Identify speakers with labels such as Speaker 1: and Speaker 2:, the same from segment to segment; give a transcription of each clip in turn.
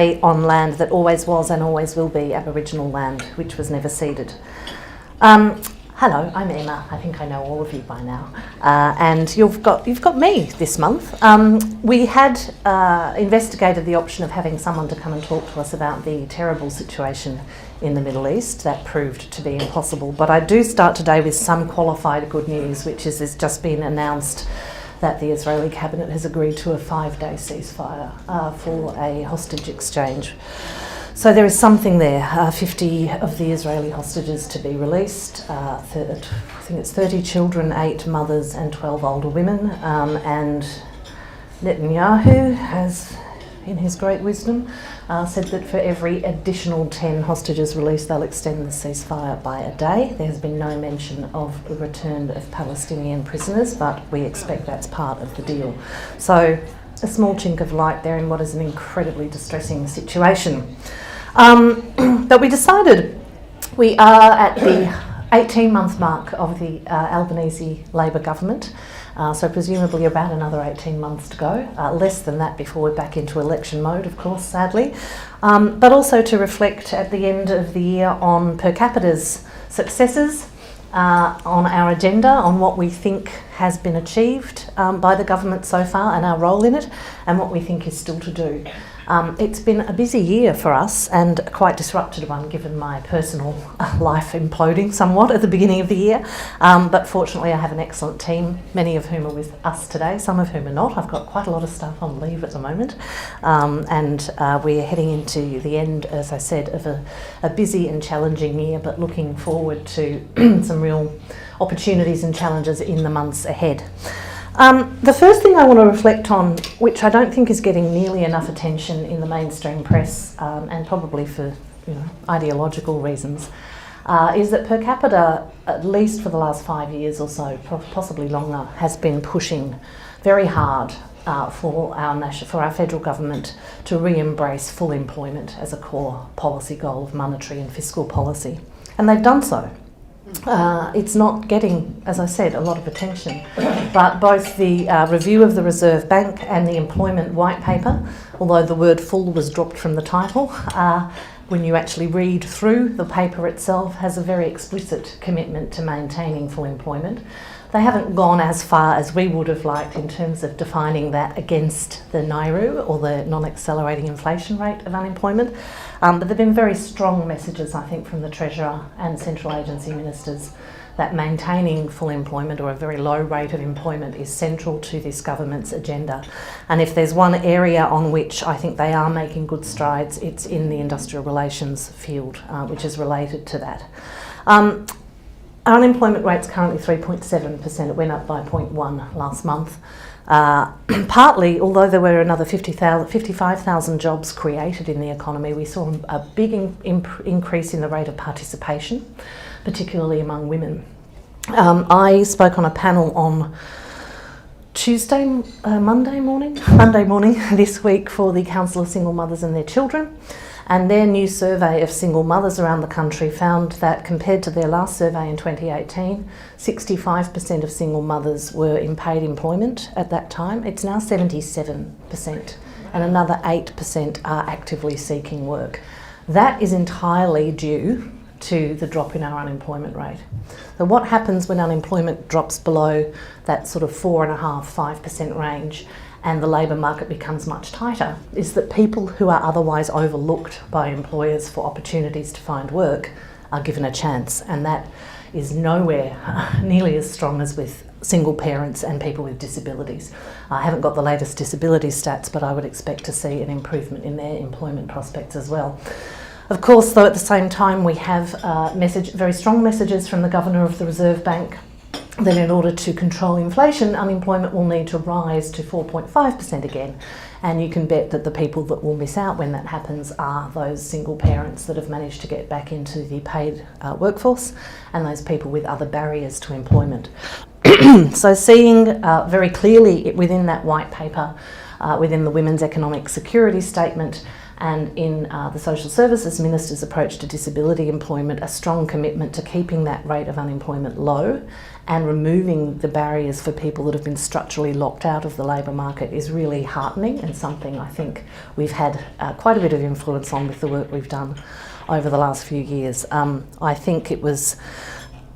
Speaker 1: on land that always was and always will be Aboriginal land, which was never ceded. Hello, I'm Emma. I think I know all of you by now, and you've got me this month. We had investigated the option of having someone to come and talk to us about the terrible situation in the Middle East. That proved to be impossible, but I do start today with some qualified good news, which is it's just been announced that the Israeli cabinet has agreed to a 5-day ceasefire for a hostage exchange. So there is something there. 50 of the Israeli hostages to be released. I think it's 30 children, 8 mothers and 12 older women. And Netanyahu has, in his great wisdom, said that for every additional 10 hostages released, they'll extend the ceasefire by a day. There has been no mention of the return of Palestinian prisoners, but we expect that's part of the deal. So a small chink of light there in what is an incredibly distressing situation. But we decided we are at the 18-month mark of the Albanese Labor government, so presumably about another 18 months to go, less than that before we're back into election mode, of course, sadly, but also to reflect at the end of the year on per capita's successes, on our agenda, on what we think has been achieved by the government so far and our role in it, and what we think is still to do. It's been a busy year for us and a quite disrupted one given my personal life imploding somewhat at the beginning of the year, but fortunately I have an excellent team, many of whom are with us today, some of whom are not. I've got quite a lot of staff on leave at the moment, and we're heading into the end, as I said, of a busy and challenging year, but looking forward to some real opportunities and challenges in the months ahead. The first thing I want to reflect on, which I don't think is getting nearly enough attention in the mainstream press, and probably for ideological reasons, is that per capita, at least for the last 5 years or so, possibly longer, has been pushing very hard for our federal government to re-embrace full employment as a core policy goal of monetary and fiscal policy. And they've done so. It's not getting, as I said, a lot of attention, but both the review of the Reserve Bank and the employment white paper, although the word full was dropped from the title, when you actually read through the paper itself, has a very explicit commitment to maintaining full employment. They haven't gone as far as we would have liked in terms of defining that against the NAIRU, or the non-accelerating inflation rate of unemployment, but there have been very strong messages, I think, from the Treasurer and Central Agency Ministers that maintaining full employment or a very low rate of employment is central to this government's agenda. And if there's one area on which I think they are making good strides, it's in the industrial relations field, which is related to that. Our unemployment rate's currently 3.7%. It went up by 0.1 last month. Partly, although there were another 55,000 jobs created in the economy, we saw a big increase in the rate of participation, particularly among women. I spoke on a panel on Monday morning this week for the Council of Single Mothers and Their Children. And their new survey of single mothers around the country found that compared to their last survey in 2018, 65% of single mothers were in paid employment at that time. It's now 77%, and another 8% are actively seeking work. That is entirely due to the drop in our unemployment rate. So what happens when unemployment drops below that sort of 4.5–5% range and the labour market becomes much tighter is that people who are otherwise overlooked by employers for opportunities to find work are given a chance, and that is nowhere nearly as strong as with single parents and people with disabilities. I haven't got the latest disability stats, but I would expect to see an improvement in their employment prospects as well. Of course, though, at the same time we have very strong messages from the Governor of the Reserve Bank that in order to control inflation, unemployment will need to rise to 4.5% again. And you can bet that the people that will miss out when that happens are those single parents that have managed to get back into the paid workforce, and those people with other barriers to employment. So seeing very clearly within that white paper, within the Women's Economic Security Statement, and in the Social Services Minister's approach to disability employment, a strong commitment to keeping that rate of unemployment low and removing the barriers for people that have been structurally locked out of the labour market is really heartening, and something I think we've had quite a bit of influence on with the work we've done over the last few years. I think it was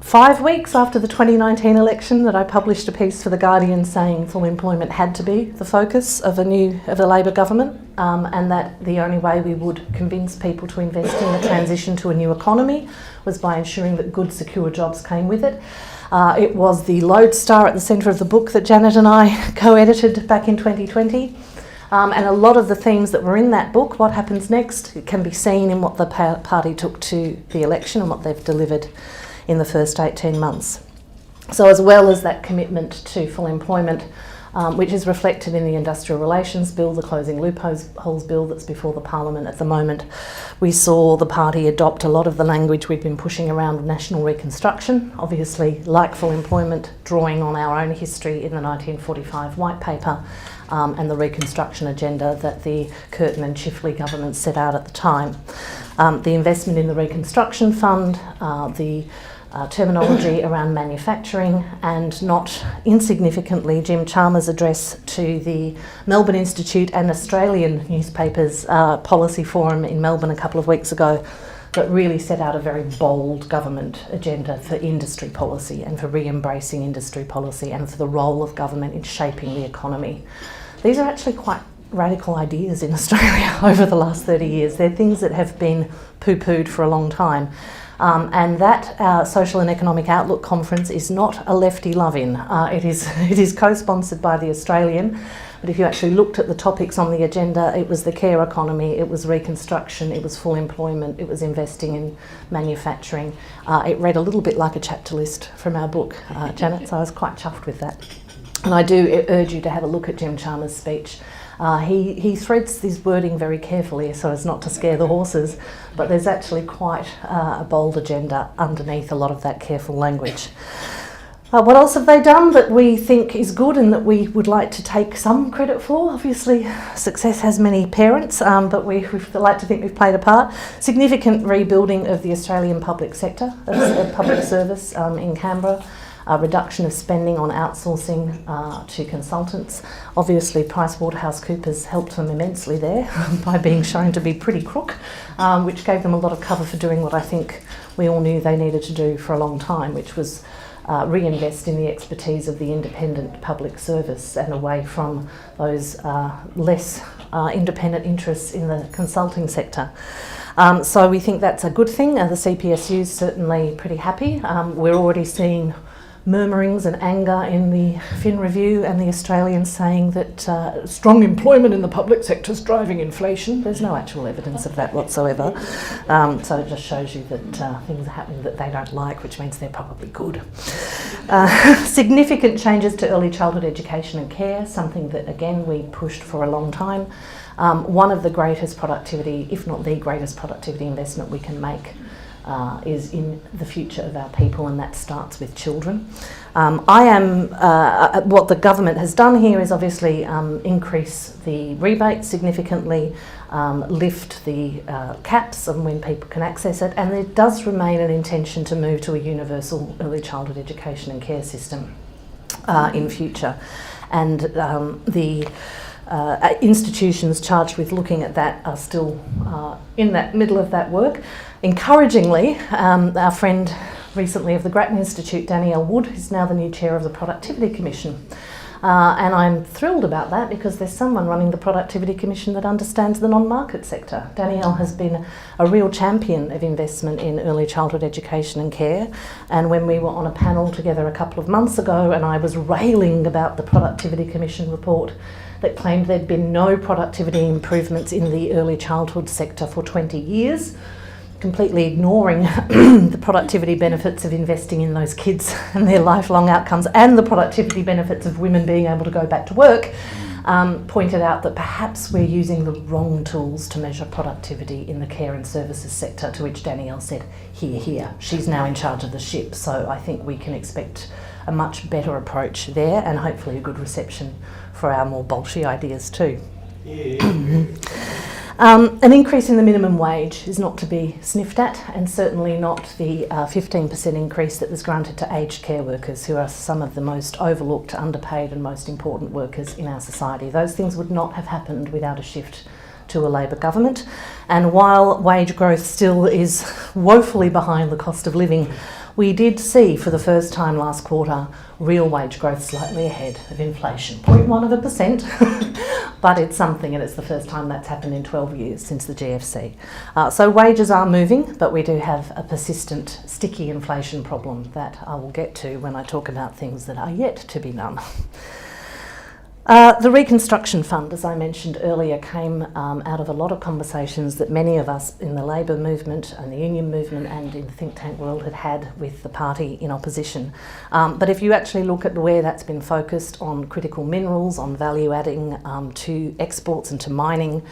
Speaker 1: 5 weeks after the 2019 election that I published a piece for The Guardian saying full employment had to be the focus of a Labor government, and that the only way we would convince people to invest in the transition to a new economy was by ensuring that good, secure jobs came with it. It was the lodestar at the centre of the book that Janet and I co-edited back in 2020. And a lot of the themes that were in that book, What Happens Next, can be seen in what the party took to the election and what they've delivered in the first 18 months. So as well as that commitment to full employment, which is reflected in the Industrial Relations Bill, the Closing Loopholes Bill that's before the Parliament at the moment, we saw the party adopt a lot of the language we've been pushing around national reconstruction, obviously like full employment, drawing on our own history in the 1945 White Paper, and the reconstruction agenda that the Curtin and Chifley governments set out at the time. The investment in the Reconstruction Fund, the terminology around manufacturing, and not insignificantly Jim Chalmers' address to the Melbourne Institute and Australian newspapers policy forum in Melbourne a couple of weeks ago that really set out a very bold government agenda for industry policy and for re-embracing industry policy and for the role of government in shaping the economy. These are actually quite radical ideas in Australia over the last 30 years. They're things that have been poo-pooed for a long time. And that Social and Economic Outlook Conference is not a lefty love-in. It is co-sponsored by The Australian, but if you actually looked at the topics on the agenda, it was the care economy, it was reconstruction, it was full employment, it was investing in manufacturing. It read a little bit like a chapter list from our book, Janet, so I was quite chuffed with that. And I do urge you to have a look at Jim Chalmers' speech. He threads his wording very carefully so as not to scare the horses, but there's actually quite a bold agenda underneath a lot of that careful language. What else have they done that we think is good and that we would like to take some credit for? Obviously, success has many parents, but we like to think we've played a part. Significant rebuilding of the Australian public sector, public service in Canberra. A reduction of spending on outsourcing to consultants. Obviously, PricewaterhouseCoopers helped them immensely there by being shown to be pretty crook, which gave them a lot of cover for doing what I think we all knew they needed to do for a long time, which was reinvest in the expertise of the independent public service and away from those less independent interests in the consulting sector. So we think that's a good thing. The CPSU is certainly pretty happy. We're already seeing murmurings and anger in the Fin Review and the Australians saying that strong employment in the public sector is driving inflation. There's no actual evidence of that whatsoever. So it just shows you that things are happening that they don't like, which means they're probably good. Significant changes to early childhood education and care, something that again we pushed for a long time. One of the greatest productivity, if not the greatest productivity investment we can make is in the future of our people, and that starts with children. What the government has done here is obviously increase the rebate significantly, lift the caps on when people can access it, and there does remain an intention to move to a universal early childhood education and care system in future. And the institutions charged with looking at that are still in that middle of that work. Encouragingly, our friend recently of the Grattan Institute, Danielle Wood, is now the new chair of the Productivity Commission. And I'm thrilled about that because there's someone running the Productivity Commission that understands the non-market sector. Danielle has been a real champion of investment in early childhood education and care. And when we were on a panel together a couple of months ago and I was railing about the Productivity Commission report that claimed there'd been no productivity improvements in the early childhood sector for 20 years, completely ignoring the productivity benefits of investing in those kids and their lifelong outcomes and the productivity benefits of women being able to go back to work, pointed out that perhaps we're using the wrong tools to measure productivity in the care and services sector, to which Danielle said, "Hear, hear." She's now in charge of the ship, so I think we can expect a much better approach there and hopefully a good reception for our more bolshy ideas too. An increase in the minimum wage is not to be sniffed at, and certainly not the 15% increase that was granted to aged care workers, who are some of the most overlooked, underpaid and most important workers in our society. Those things would not have happened without a shift to a Labor government. And while wage growth still is woefully behind the cost of living, we did see for the first time last quarter real wage growth slightly ahead of inflation, 0.1%, but it's something, and it's the first time that's happened in 12 years since the GFC. So wages are moving, but we do have a persistent, sticky inflation problem that I will get to when I talk about things that are yet to be done. The Reconstruction Fund, as I mentioned earlier, came out of a lot of conversations that many of us in the Labor movement and the union movement and in the think tank world had had with the party in opposition. But if you actually look at where that's been focused on critical minerals, on value adding to exports and to mining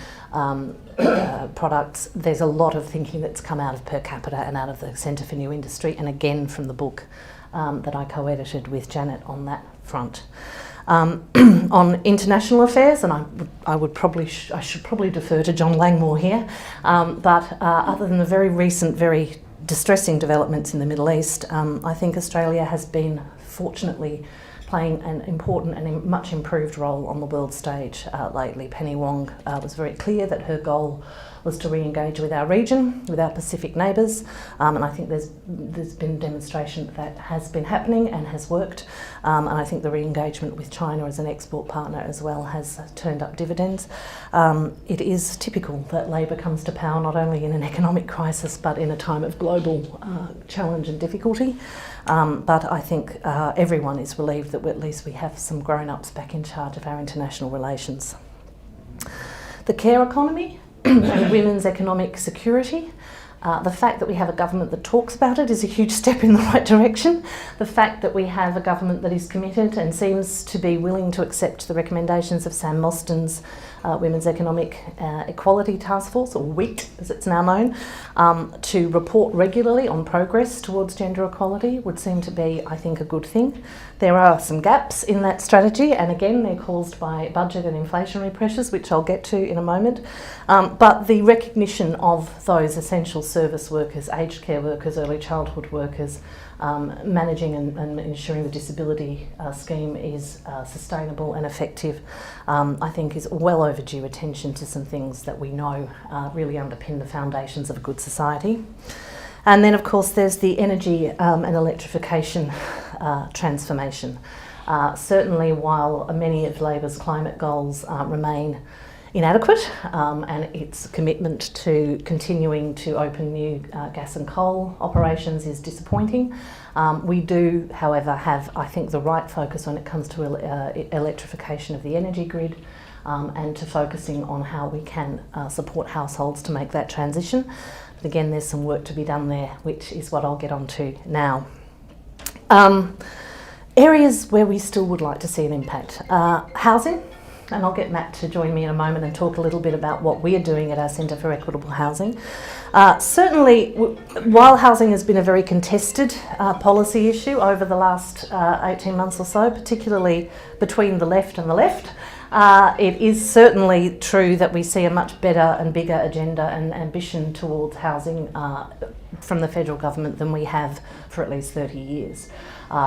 Speaker 1: products, there's a lot of thinking that's come out of per capita and out of the Centre for New Industry, and again from the book that I co-edited with Janet on that front. On international affairs, and I should probably defer to John Langmore here, but other than the very recent, very distressing developments in the Middle East, I think Australia has been fortunately playing an important and much improved role on the world stage lately. Penny Wong was very clear that her goal was to re-engage with our region, with our Pacific neighbours, and I think there's been demonstration that has been happening and has worked, and I think the re-engagement with China as an export partner as well has turned up dividends. It is typical that Labor comes to power not only in an economic crisis but in a time of global challenge and difficulty, but I think everyone is relieved that at least we have some grown-ups back in charge of our international relations. The care economy and women's economic security. The fact that we have a government that talks about it is a huge step in the right direction. The fact that we have a government that is committed and seems to be willing to accept the recommendations of Sam Mostyn's Women's Economic Equality Task Force, or WEET as it's now known, to report regularly on progress towards gender equality would seem to be, I think, a good thing. There are some gaps in that strategy, and again they're caused by budget and inflationary pressures, which I'll get to in a moment. But the recognition of those essential service workers, aged care workers, early childhood workers, managing and ensuring the disability scheme is sustainable and effective, I think is well overdue attention to some things that we know really underpin the foundations of a good society. And then of course there's the energy and electrification transformation. Certainly while many of Labor's climate goals remain inadequate, and its commitment to continuing to open new gas and coal operations is disappointing. We do, however, have, I think, the right focus when it comes to electrification of the energy grid, and to focusing on how we can support households to make that transition. But again, there's some work to be done there, which is what I'll get onto now. Areas where we still would like to see an impact. Housing. And I'll get Matt to join me in a moment and talk a little bit about what we are doing at our Centre for Equitable Housing. Certainly, while housing has been a very contested policy issue over the last 18 months or so, particularly between the left and the left, it is certainly true that we see a much better and bigger agenda and ambition towards housing from the federal government than we have for at least 30 years.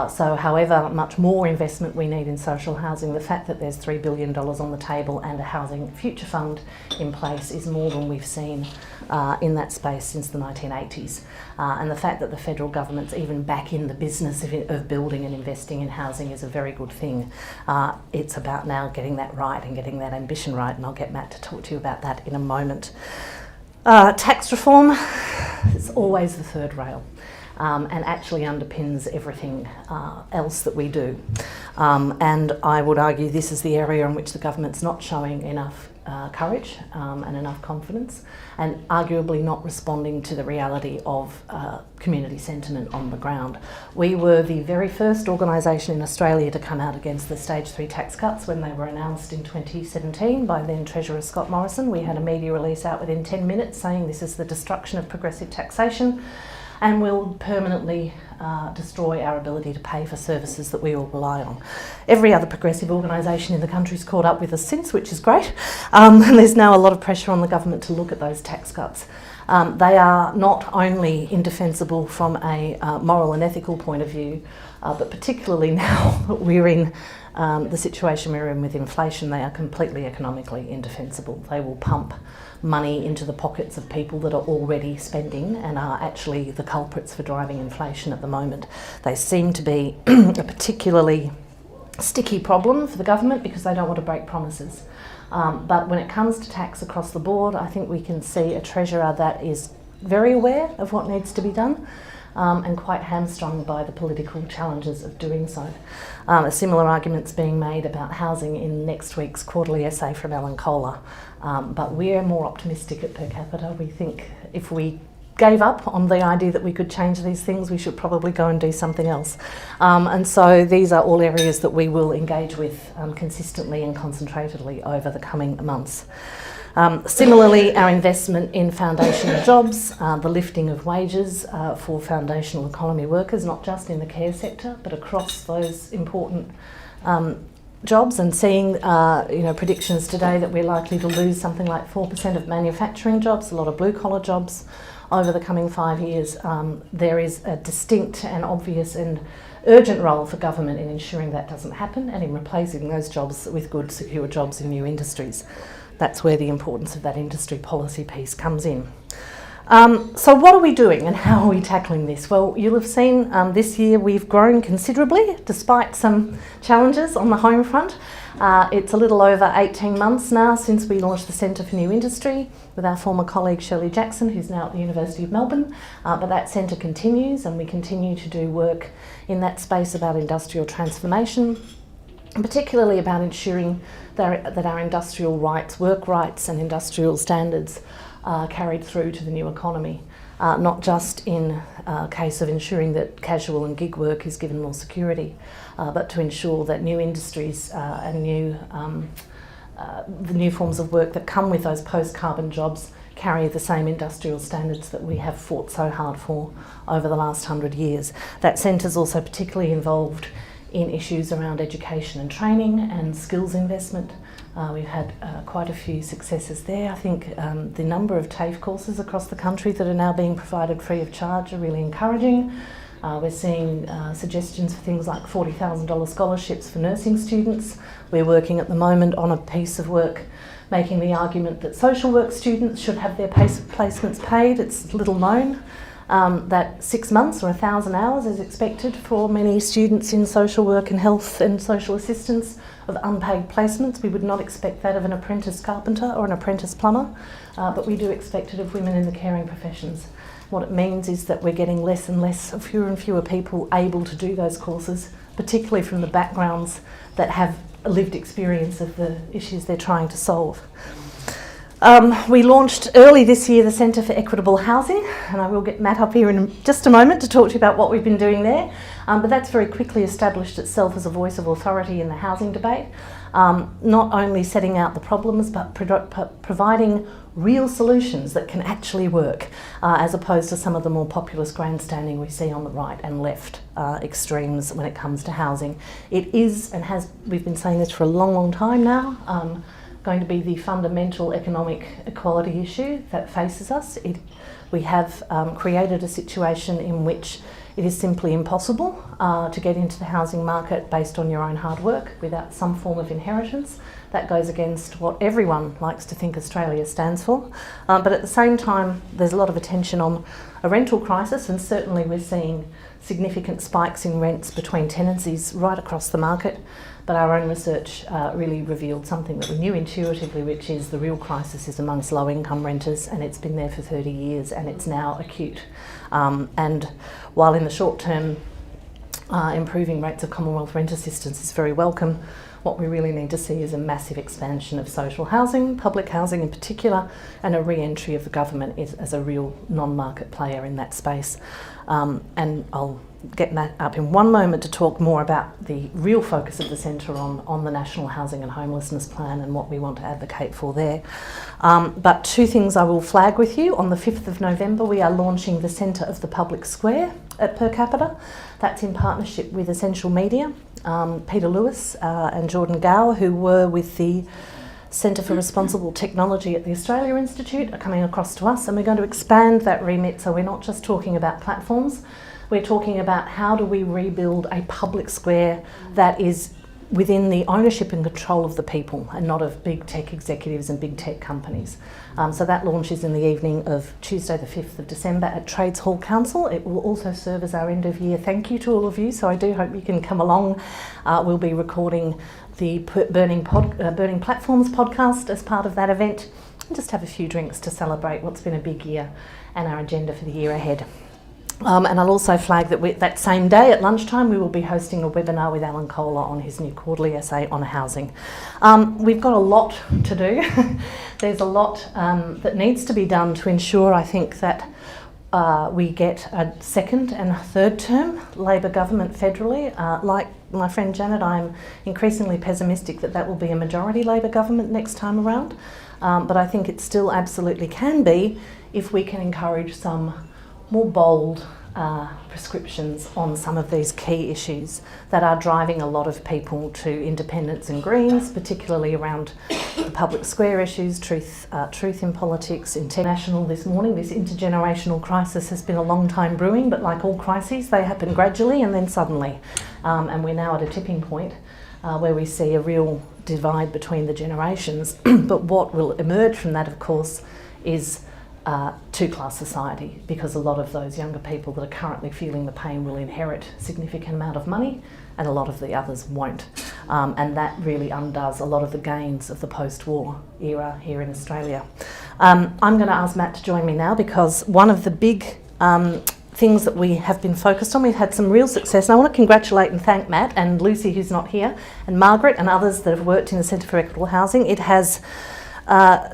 Speaker 1: So however much more investment we need in social housing, the fact that there's $3 billion on the table and a housing future fund in place is more than we've seen in that space since the 1980s. And the fact that the federal government's even back in the business of building and investing in housing is a very good thing. It's about now getting that right and getting that ambition right, and I'll get Matt to talk to you about that in a moment. Tax reform is always the third rail. And actually underpins everything else that we do. And I would argue this is the area in which the government's not showing enough courage and enough confidence, and arguably not responding to the reality of community sentiment on the ground. We were the very first organisation in Australia to come out against the stage 3 tax cuts when they were announced in 2017 by then Treasurer Scott Morrison. We had a media release out within 10 minutes saying this is the destruction of progressive taxation. and will permanently destroy our ability to pay for services that we all rely on. Every other progressive organisation in the country's caught up with us since, which is great, and there's now a lot of pressure on the government to look at those tax cuts. They are not only indefensible from a moral and ethical point of view, but particularly now that we're in the situation we're in with inflation, they are completely economically indefensible. They will pump money into the pockets of people that are already spending and are actually the culprits for driving inflation at the moment. They seem to be a particularly sticky problem for the government because they don't want to break promises. But when it comes to tax across the board, I think we can see a treasurer that is very aware of what needs to be done and quite hamstrung by the political challenges of doing so. A similar argument's being made about housing in next week's quarterly essay from Alan Kohler. But we're more optimistic at Per Capita. We think if we gave up on the idea that we could change these things, we should probably go and do something else. And so these are all areas that we will engage with consistently and concentratedly over the coming months. Similarly, our investment in foundational jobs, the lifting of wages for foundational economy workers, not just in the care sector, but across those important jobs, and seeing predictions today that we're likely to lose something like 4% of manufacturing jobs, a lot of blue-collar jobs, over the coming 5 years. There is a distinct and obvious and urgent role for government in ensuring that doesn't happen and in replacing those jobs with good, secure jobs in new industries. That's where the importance of that industry policy piece comes in. So what are we doing and how are we tackling this? Well, you'll have seen this year we've grown considerably despite some challenges on the home front. It's a little over 18 months now since we launched the Centre for New Industry with our former colleague Shirley Jackson, who's now at the University of Melbourne. But that centre continues, and we continue to do work in that space about industrial transformation, and particularly about ensuring that our industrial rights, work rights and industrial standards are carried through to the new economy, not just in case of ensuring that casual and gig work is given more security, but to ensure that new industries and the new forms of work that come with those post-carbon jobs carry the same industrial standards that we have fought so hard for over the last 100 years. That centre's also particularly involved in issues around education and training and skills investment. We've had quite a few successes there. I think the number of TAFE courses across the country that are now being provided free of charge are really encouraging. We're seeing suggestions for things like $40,000 scholarships for nursing students. We're working at the moment on a piece of work making the argument that social work students should have their placements paid. It's little known that 6 months or 1,000 hours is expected for many students in social work and health and social assistance of unpaid placements. We would not expect that of an apprentice carpenter or an apprentice plumber, but we do expect it of women in the caring professions. What it means is that we're getting less and less, fewer and fewer people able to do those courses, particularly from the backgrounds that have a lived experience of the issues they're trying to solve. We launched early this year the Centre for Equitable Housing, and I will get Matt up here in just a moment to talk to you about what we've been doing there. But that's very quickly established itself as a voice of authority in the housing debate, not only setting out the problems but providing real solutions that can actually work, as opposed to some of the more populist grandstanding we see on the right and left extremes when it comes to housing. It is, and we've been saying this for a long, long time now, going to be the fundamental economic equality issue that faces us. We have created a situation in which it is simply impossible to get into the housing market based on your own hard work without some form of inheritance. That goes against what everyone likes to think Australia stands for. But at the same time, there's a lot of attention on a rental crisis, and certainly we're seeing significant spikes in rents between tenancies right across the market. But our own research really revealed something that we knew intuitively, which is the real crisis is amongst low-income renters, and it's been there for 30 years and it's now acute. And while in the short term improving rates of Commonwealth rent assistance is very welcome, What we really need to see is a massive expansion of social housing, public housing in particular, and a re-entry of the government as a real non-market player in that space. And I'll get Matt up in one moment to talk more about the real focus of the centre on the National Housing and Homelessness Plan and what we want to advocate for there. But two things I will flag with you. On the 5th of November, we are launching the Centre of the Public Square at Per Capita. That's in partnership with Essential Media, Peter Lewis and Jordan Gower, who were with the Centre for Responsible Technology at the Australia Institute, are coming across to us, and we're going to expand that remit, so we're not just talking about platforms, we're talking about how do we rebuild a public square that is within the ownership and control of the people and not of big tech executives and big tech companies. So that launches in the evening of Tuesday the 5th of December at Trades Hall Council. It will also serve as our end of year thank you to all of you, so I do hope you can come along. We'll be recording the Burning Platforms podcast as part of that event, and just have a few drinks to celebrate what's been a big year and our agenda for the year ahead. And I'll also flag that that same day at lunchtime we will be hosting a webinar with Alan Kohler on his new quarterly essay on housing. We've got a lot to do. There's a lot that needs to be done to ensure, I think, that we get a second and a third term Labor government federally. Like my friend Janet, I'm increasingly pessimistic that that will be a majority Labor government next time around. But I think it still absolutely can be if we can encourage some more bold prescriptions on some of these key issues that are driving a lot of people to independence and Greens, particularly around the public square issues, truth in politics, international this morning. This intergenerational crisis has been a long time brewing, but like all crises, they happen gradually and then suddenly. And we're now at a tipping point where we see a real divide between the generations. But what will emerge from that, of course, is two-class society, because a lot of those younger people that are currently feeling the pain will inherit a significant amount of money and a lot of the others won't. And that really undoes a lot of the gains of the post-war era here in Australia. I'm going to ask Matt to join me now, because one of the big things that we have been focused on, we've had some real success, and I want to congratulate and thank Matt and Lucy, who's not here, and Margaret and others that have worked in the Centre for Equitable Housing. It has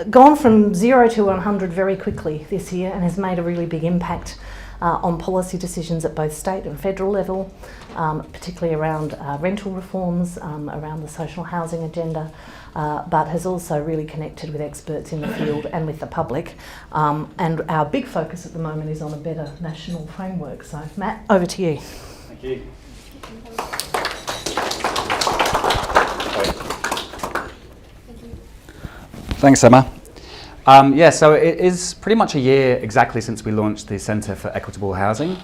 Speaker 1: gone from 0 to 100 very quickly this year and has made a really big impact on policy decisions at both state and federal level, particularly around rental reforms, around the social housing agenda, but has also really connected with experts in the field and with the public. And our big focus at the moment is on a better national framework. So Matt, over to you.
Speaker 2: Thank you. Thanks, Emma. So it is pretty much a year exactly since we launched the Centre for Equitable Housing,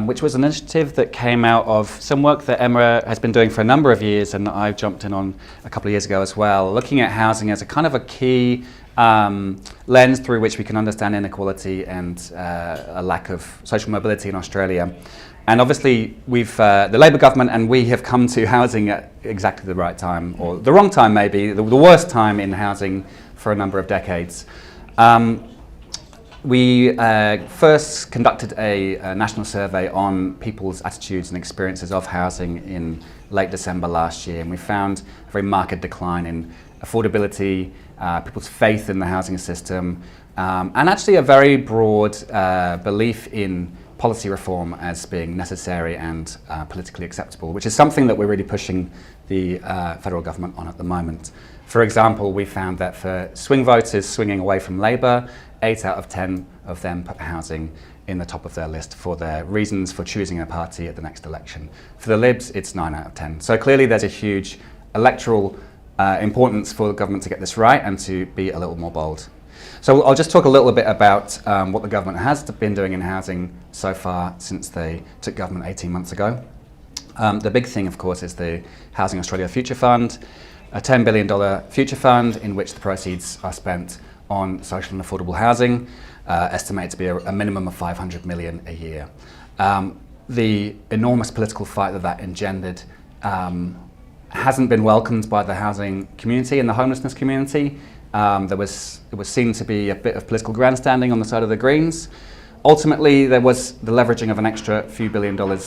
Speaker 2: which was an initiative that came out of some work that Emma has been doing for a number of years, and I've jumped in on a couple of years ago as well, looking at housing as a kind of a key lens through which we can understand inequality and a lack of social mobility in Australia. And obviously, the Labor government and we have come to housing at exactly the right time, or the wrong time maybe, the worst time in housing for a number of decades. We first conducted a national survey on people's attitudes and experiences of housing in late December last year, and we found a very marked decline in affordability, people's faith in the housing system, and actually a very broad belief in policy reform as being necessary and politically acceptable, which is something that we're really pushing the federal government on at the moment. For example, we found that for swing voters swinging away from Labor, 8 out of 10 of them put housing in the top of their list for their reasons for choosing a party at the next election. For the Libs, it's 9 out of 10. So clearly there's a huge electoral importance for the government to get this right and to be a little more bold. So I'll just talk a little bit about what the government has been doing in housing so far since they took government 18 months ago. The big thing, of course, is the Housing Australia Future Fund, a $10 billion future fund in which the proceeds are spent on social and affordable housing, estimated to be a minimum of $500 million a year. The enormous political fight that engendered hasn't been welcomed by the housing community and the homelessness community. It was seen to be a bit of political grandstanding on the side of the Greens. Ultimately, there was the leveraging of an extra few $1 billion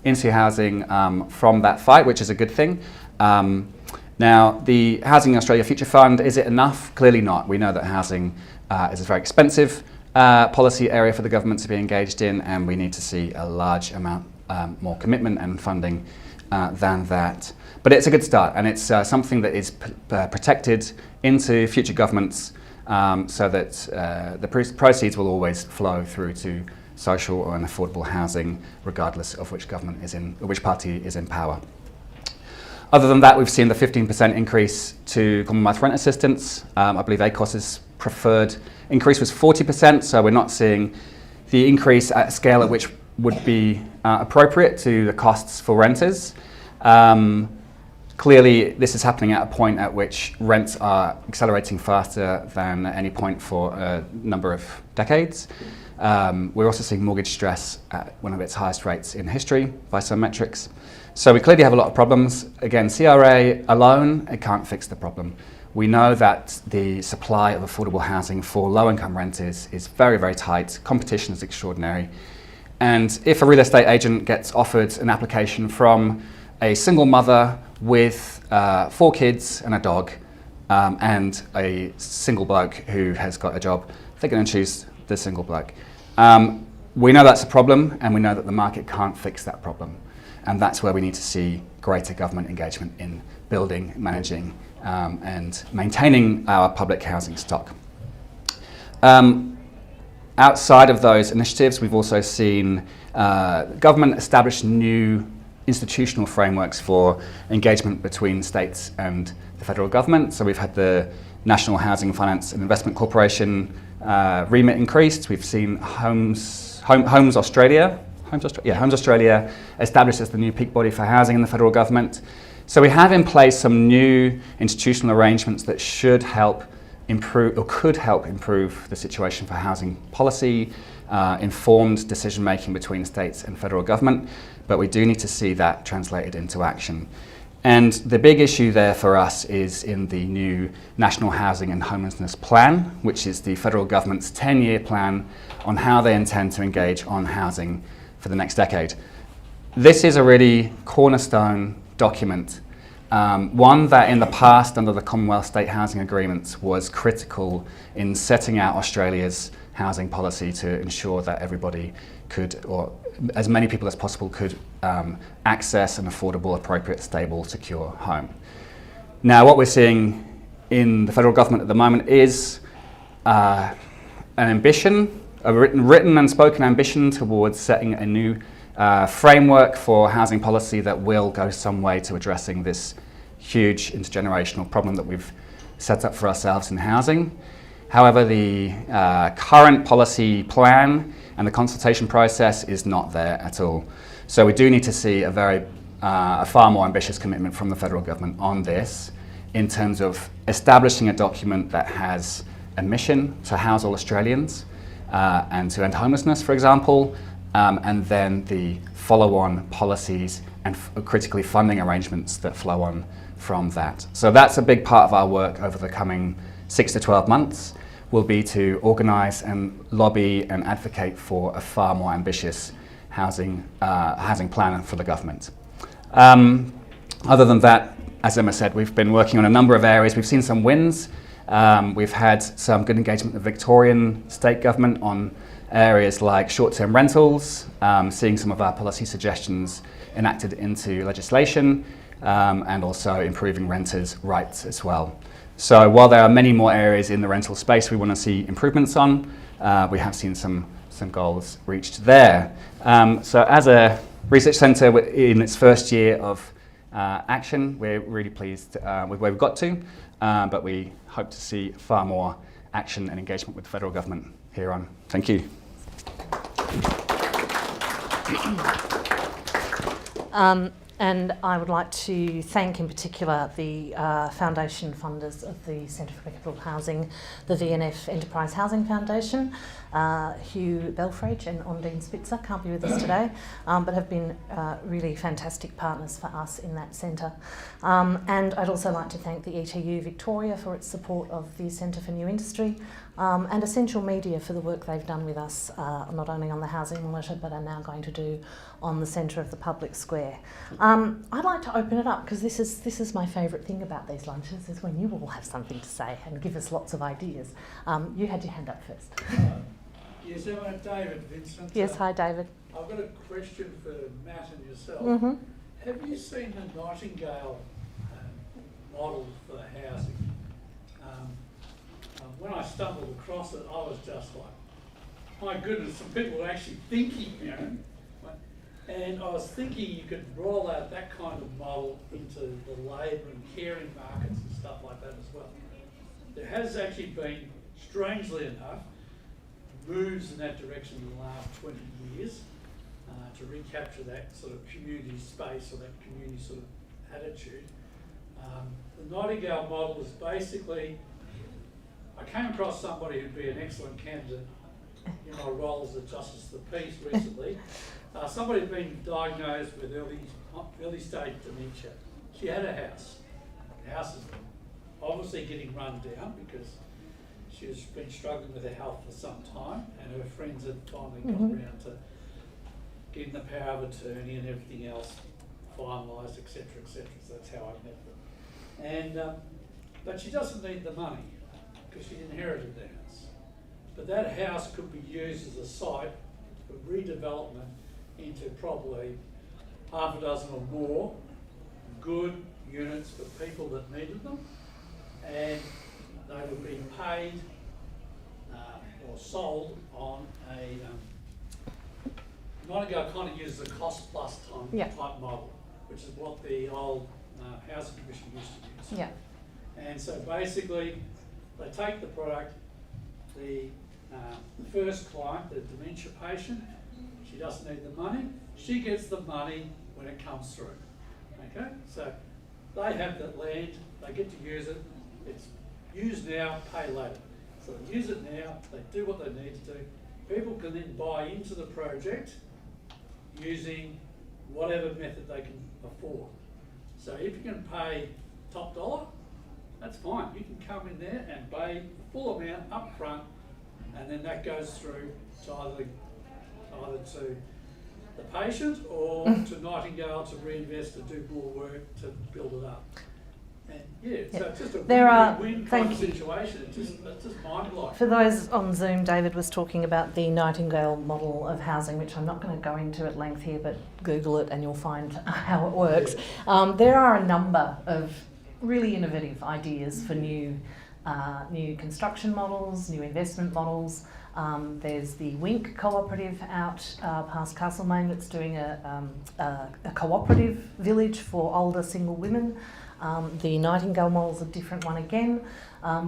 Speaker 2: into housing from that fight, which is a good thing. Now, the Housing Australia Future Fund, is it enough? Clearly not. We know that housing is a very expensive policy area for the government to be engaged in, and we need to see a large amount more commitment and funding than that. But it's a good start, and it's something that is protected into future governments so that the proceeds will always flow through to social and affordable housing, regardless of which government is in, or which party is in power. Other than that, we've seen the 15% increase to Commonwealth rent assistance. I believe ACOS's preferred increase was 40%, so we're not seeing the increase at a scale at which would be appropriate to the costs for renters. Clearly, this is happening at a point at which rents are accelerating faster than at any point for a number of decades. We're also seeing mortgage stress at one of its highest rates in history by some metrics. So we clearly have a lot of problems. Again, CRA alone, it can't fix the problem. We know that the supply of affordable housing for low-income renters is very, very tight. Competition is extraordinary. And if a real estate agent gets offered an application from a single mother with 4 kids and a dog and a single bloke who has got a job, they're going to choose the single bloke. We know that's a problem, and we know that the market can't fix that problem. And that's where we need to see greater government engagement in building, managing, and maintaining our public housing stock. Outside of those initiatives, we've also seen government establish new institutional frameworks for engagement between states and the federal government. So we've had the National Housing Finance and Investment Corporation remit increased. We've seen Homes Australia established as the new peak body for housing in the federal government. So we have in place some new institutional arrangements that should help improve, or could help improve, the situation for housing policy, informed decision making between states and federal government, but we do need to see that translated into action. And the big issue there for us is in the new National Housing and Homelessness Plan, which is the federal government's 10-year plan on how they intend to engage on housing for the next decade. This is a really cornerstone document, one that in the past under the Commonwealth State Housing Agreements was critical in setting out Australia's housing policy to ensure that everybody could, or as many people as possible could access an affordable, appropriate, stable, secure home. Now what we're seeing in the federal government at the moment is an ambition, a written and spoken ambition towards setting a new framework for housing policy that will go some way to addressing this huge intergenerational problem that we've set up for ourselves in housing. However, the current policy plan and the consultation process is not there at all. So we do need to see a far more ambitious commitment from the federal government on this, in terms of establishing a document that has a mission to house all Australians and to end homelessness, for example, and then the follow-on policies and critically funding arrangements that flow on from that. So that's a big part of our work over the coming 6 to 12 months, will be to organise and lobby and advocate for a far more ambitious housing plan for the government. Other than that, as Emma said, we've been working on a number of areas. We've seen some wins. We've had some good engagement with the Victorian state government on areas like short-term rentals, seeing some of our policy suggestions enacted into legislation, and also improving renters' rights as well. So while there are many more areas in the rental space we want to see improvements on, we have seen some goals reached there. So as a research centre in its first year of action, we're really pleased with where we've got to, but we hope to see far more action and engagement with the federal government here on. Thank you.
Speaker 1: And I would like to thank in particular the foundation funders of the Centre for Equitable Housing, the VNF Enterprise Housing Foundation, Hugh Belfrage and Ondine Spitzer can't be with us today, but have been really fantastic partners for us in that centre. And I'd also like to thank the ETU Victoria for its support of the Centre for New Industry, and Essential Media for the work they've done with us, not only on the housing monitor, but are now going to do on the centre of the public square. I'd like to open it up, because this is my favourite thing about these lunches, is when you all have something to say and give us lots of ideas. You had your hand up first.
Speaker 3: Yes, I'm David Vincent.
Speaker 1: Yes, hi David.
Speaker 3: I've got a question for Matt and yourself.
Speaker 1: Mm-hmm.
Speaker 3: Have you seen the Nightingale model for housing? When I stumbled across it, I was just like, my goodness, some people are actually thinking, you know. And I was thinking you could roll out that kind of model into the labour and caring markets and stuff like that as well. There has actually been, strangely enough, moves in that direction in the last 20 years to recapture that sort of community space or that community sort of attitude. The Nightingale model is basically, I came across somebody who'd be an excellent candidate in my role as a Justice of the Peace recently. Somebody had been diagnosed with early stage dementia. She had a house. The house is obviously getting run down because she's been struggling with her health for some time, and her friends had finally got around to getting the power of attorney and everything else finalised, etc., etc. So that's how I met them. And but she doesn't need the money because she inherited the house. But that house could be used as a site for redevelopment into probably half a dozen or more good units for people that needed them, and they would be paid or sold on a Nightingale kind of uses a cost plus type model, which is what the old Housing Commission used to use.
Speaker 1: Yeah.
Speaker 3: And so basically, they take the product, the first client, the dementia patient, she doesn't need the money, she gets the money when it comes through. Okay? So they have that land, they get to use it, it's use now, pay later. So they use it now, they do what they need to do. People can then buy into the project using whatever method they can afford. So if you can pay top dollar, that's fine. You can come in there and pay the full amount up front, and then that goes through to either to the patient or to Nightingale to reinvest to do more work to build it up. And so it's just a win-win kind of situation. It's just mind-blowing.
Speaker 1: For those on Zoom, David was talking about the Nightingale model of housing, which I'm not going to go into at length here, but Google it and you'll find how it works. There are a number of really innovative ideas for new construction models, new investment models. There's the Wink cooperative out past Castlemaine that's doing a cooperative village for older single women. The Nightingale model's a different one again.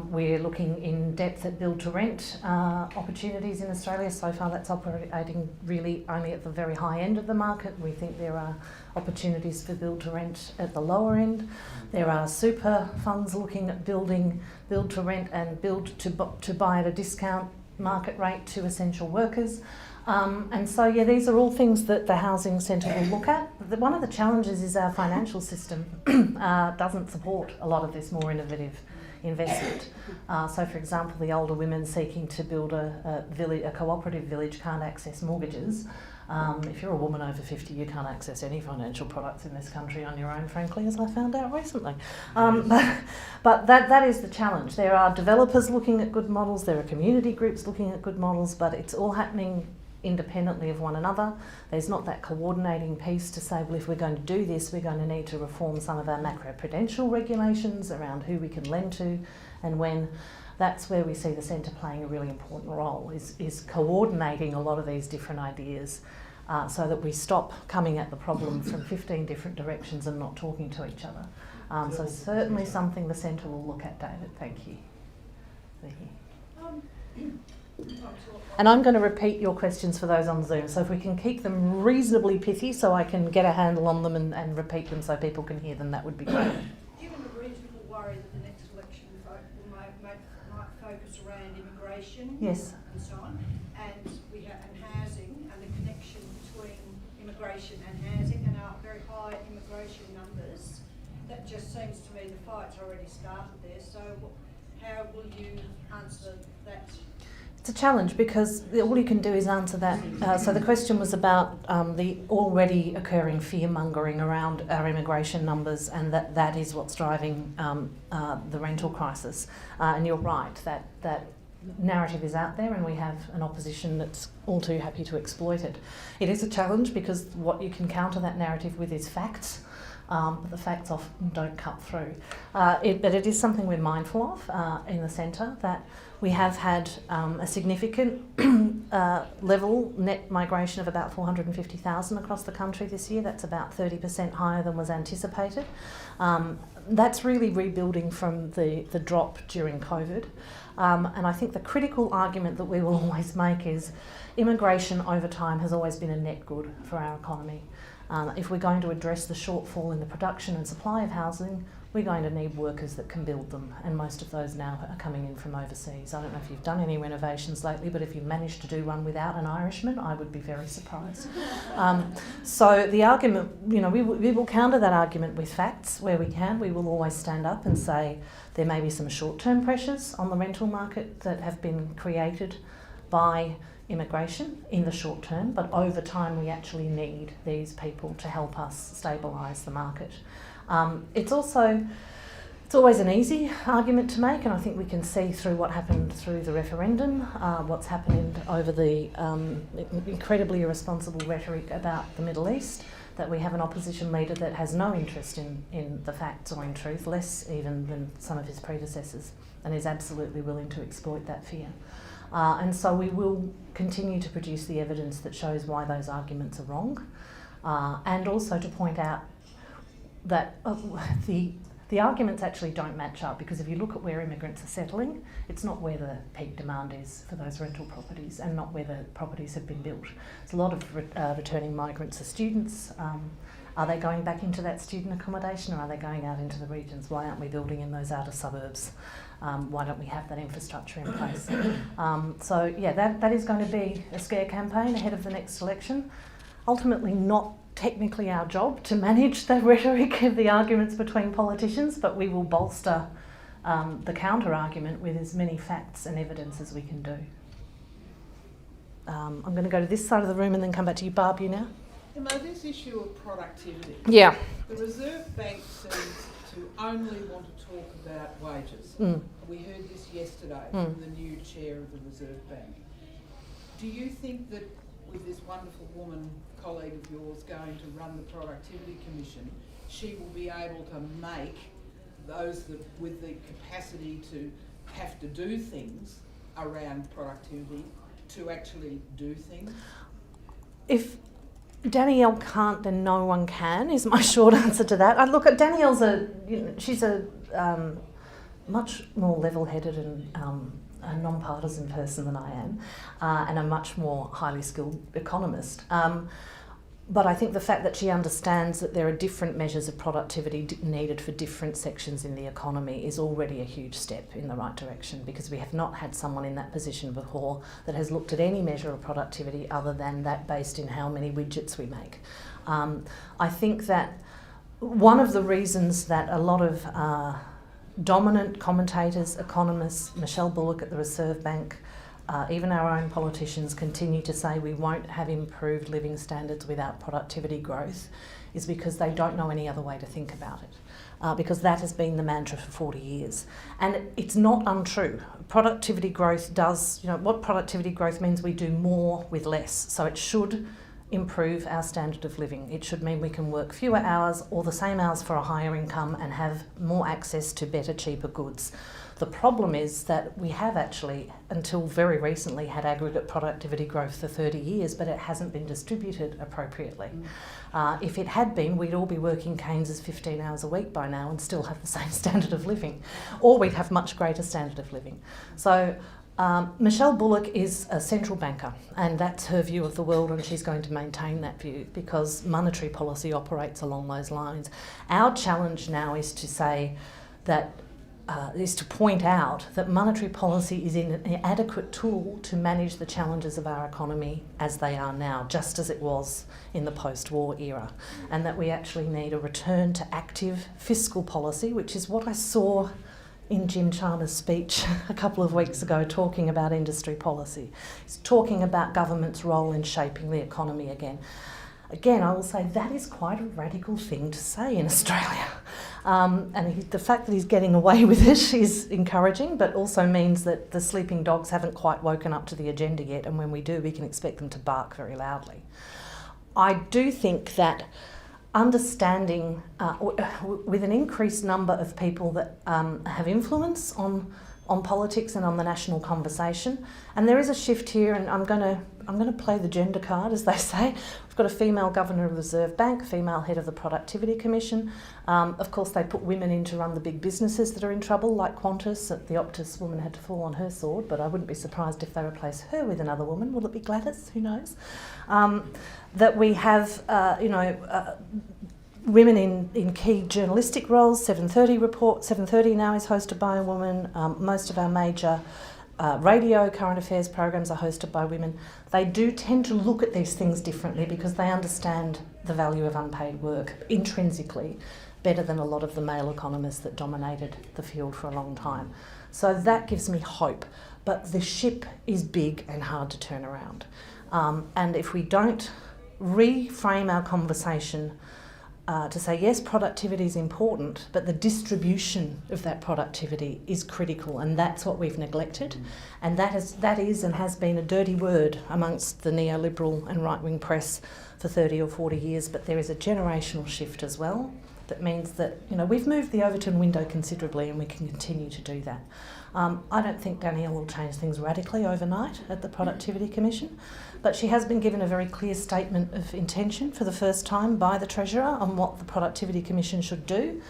Speaker 1: We're looking in depth at build-to-rent opportunities in Australia. So far that's operating really only at the very high end of the market. We think there are opportunities for build-to-rent at the lower end. There are super funds looking at building build-to-rent and build-to-buy at a discount market rate to essential workers. And so, these are all things that the Housing Centre will look at. One of the challenges is our financial system doesn't support a lot of this more innovative investment. So, for example, the older women seeking to build a cooperative village can't access mortgages. If you're a woman over 50, you can't access any financial products in this country on your own, frankly, as I found out recently. But that is the challenge. There are developers looking at good models, there are community groups looking at good models, but it's all happening independently of one another. There's not that coordinating piece to say, well, if we're going to do this, we're going to need to reform some of our macro-prudential regulations around who we can lend to and when. That's where we see the centre playing a really important role, is coordinating a lot of these different ideas so that we stop coming at the problem from 15 different directions and not talking to each other. So certainly something the centre will look at, David. Thank you. And I'm going to repeat your questions for those on Zoom, so if we can keep them reasonably pithy so I can get a handle on them and repeat them so people can hear them, that would be great.
Speaker 4: Given the reasonable worry that the next election might focus around immigration
Speaker 1: Yes.
Speaker 4: and so on, and housing and the connection between immigration and housing and our very high immigration numbers, that just seems to me the fight's already started there. So how will you answer that?
Speaker 1: It's a challenge because all you can do is answer that. So the question was about the already occurring fear-mongering around our immigration numbers, and that is what's driving the rental crisis. And you're right, that narrative is out there, and we have an opposition that's all too happy to exploit it. It is a challenge because what you can counter that narrative with is facts. But the facts often don't cut through. But it is something we're mindful of in the centre, that we have had a significant level net migration of about 450,000 across the country this year. That's about 30% higher than was anticipated. That's really rebuilding from the drop during COVID. And I think the critical argument that we will always make is immigration over time has always been a net good for our economy. If we're going to address the shortfall in the production and supply of housing, we're going to need workers that can build them, and most of those now are coming in from overseas. I don't know if you've done any renovations lately, but if you've managed to do one without an Irishman, I would be very surprised. So the argument, we will counter that argument with facts where we can. We will always stand up and say there may be some short-term pressures on the rental market that have been created by immigration in the short term, but over time we actually need these people to help us stabilise the market. It's always an easy argument to make, and I think we can see through what happened through the referendum, what's happened over the incredibly irresponsible rhetoric about the Middle East, that we have an opposition leader that has no interest in the facts or in truth, less even than some of his predecessors, and is absolutely willing to exploit that fear. And so we will continue to produce the evidence that shows why those arguments are wrong, and also to point out that the arguments actually don't match up, because if you look at where immigrants are settling, it's not where the peak demand is for those rental properties and not where the properties have been built. There's a lot of returning migrants are students. Are they going back into that student accommodation, or are they going out into the regions? Why aren't we building in those outer suburbs? Why don't we have that infrastructure in place? So yeah, that is going to be a scare campaign ahead of the next election. Ultimately not technically our job to manage the rhetoric of the arguments between politicians, but we will bolster the counter argument with as many facts and evidence as we can do. I'm going to go to this side of the room and then come back to you, Barb, you now.
Speaker 5: This issue of productivity.
Speaker 1: Yeah.
Speaker 5: The Reserve Bank seems to only want to talk about wages. We heard this yesterday from the new chair of the Reserve Bank. Do you think that with this wonderful woman, colleague of yours, going to run the Productivity Commission, she will be able to make those that with the capacity to have to do things around productivity to actually do things?
Speaker 1: If Danielle can't, then no one can, is my short answer to that. Look, Danielle's she's a much more level-headed and a non-partisan person than I am, and a much more highly skilled economist. But I think the fact that she understands that there are different measures of productivity needed for different sections in the economy is already a huge step in the right direction, because we have not had someone in that position before that has looked at any measure of productivity other than that based in how many widgets we make. I think that one of the reasons that a lot of dominant commentators, economists, Michelle Bullock at the Reserve Bank, even our own politicians continue to say we won't have improved living standards without productivity growth, is because they don't know any other way to think about it, because that has been the mantra for 40 years. And it's not untrue. Productivity growth does, what productivity growth means, we do more with less. So it should improve our standard of living. It should mean we can work fewer hours or the same hours for a higher income and have more access to better, cheaper goods. The problem is that we have actually, until very recently, had aggregate productivity growth for 30 years, but it hasn't been distributed appropriately. If it had been, we'd all be working Keynes's 15 hours a week by now and still have the same standard of living, or we'd have much greater standard of living. So Michelle Bullock is a central banker, and that's her view of the world, and she's going to maintain that view because monetary policy operates along those lines. Our challenge now is to say that is to point out that monetary policy is an inadequate tool to manage the challenges of our economy as they are now, just as it was in the post-war era, and that we actually need a return to active fiscal policy, which is what I saw in Jim Chalmers' speech a couple of weeks ago talking about industry policy. He's talking about government's role in shaping the economy again. Again, I will say that is quite a radical thing to say in Australia. The fact that he's getting away with it is encouraging, but also means that the sleeping dogs haven't quite woken up to the agenda yet, and when we do, we can expect them to bark very loudly. I do think that understanding, with an increased number of people that have influence on politics and on the national conversation, and there is a shift here, and I'm going to play the gender card, as they say. We've got a female governor of the Reserve Bank, female head of the Productivity Commission. Of course, they put women in to run the big businesses that are in trouble, like Qantas. The Optus woman had to fall on her sword, but I wouldn't be surprised if they replace her with another woman. Will it be Gladys? Who knows? That we have, women in key journalistic roles. 7:30 now is hosted by a woman. Most of our major radio current affairs programs are hosted by women. They do tend to look at these things differently because they understand the value of unpaid work intrinsically better than a lot of the male economists that dominated the field for a long time. So that gives me hope. But the ship is big and hard to turn around. And if we don't reframe our conversation to say, yes, productivity is important, but the distribution of that productivity is critical, and that's what we've neglected. And that is and has been a dirty word amongst the neoliberal and right-wing press for 30 or 40 years, but there is a generational shift as well that means that, we've moved the Overton window considerably, and we can continue to do that. I don't think Danielle will change things radically overnight at the Productivity Commission, but she has been given a very clear statement of intention for the first time by the Treasurer on what the Productivity Commission should do,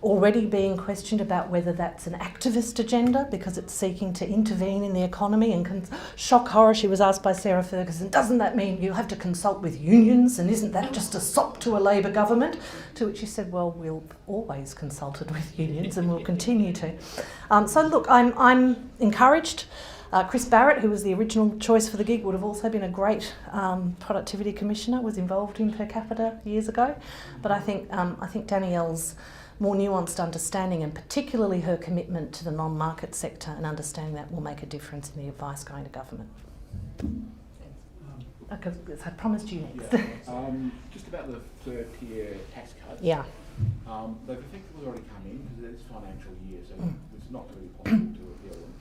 Speaker 1: already being questioned about whether that's an activist agenda because it's seeking to intervene in the economy. And shock horror, she was asked by Sarah Ferguson, doesn't that mean you have to consult with unions, and isn't that just a sop to a Labor government? To which she said, well, we've always consulted with unions and we'll continue to. So look, I'm encouraged. Chris Barrett, who was the original choice for the gig, would have also been a great productivity commissioner, was involved in Per Capita years ago. But I think Danielle's more nuanced understanding, and particularly her commitment to the non-market sector and understanding that, will make a difference in the advice going to government. Okay, so I promised you next.
Speaker 6: Yeah. Just about the third tier tax cuts.
Speaker 1: Yeah.
Speaker 6: They've effectively already come in because it's financial year, so it's not really possible to repeal them.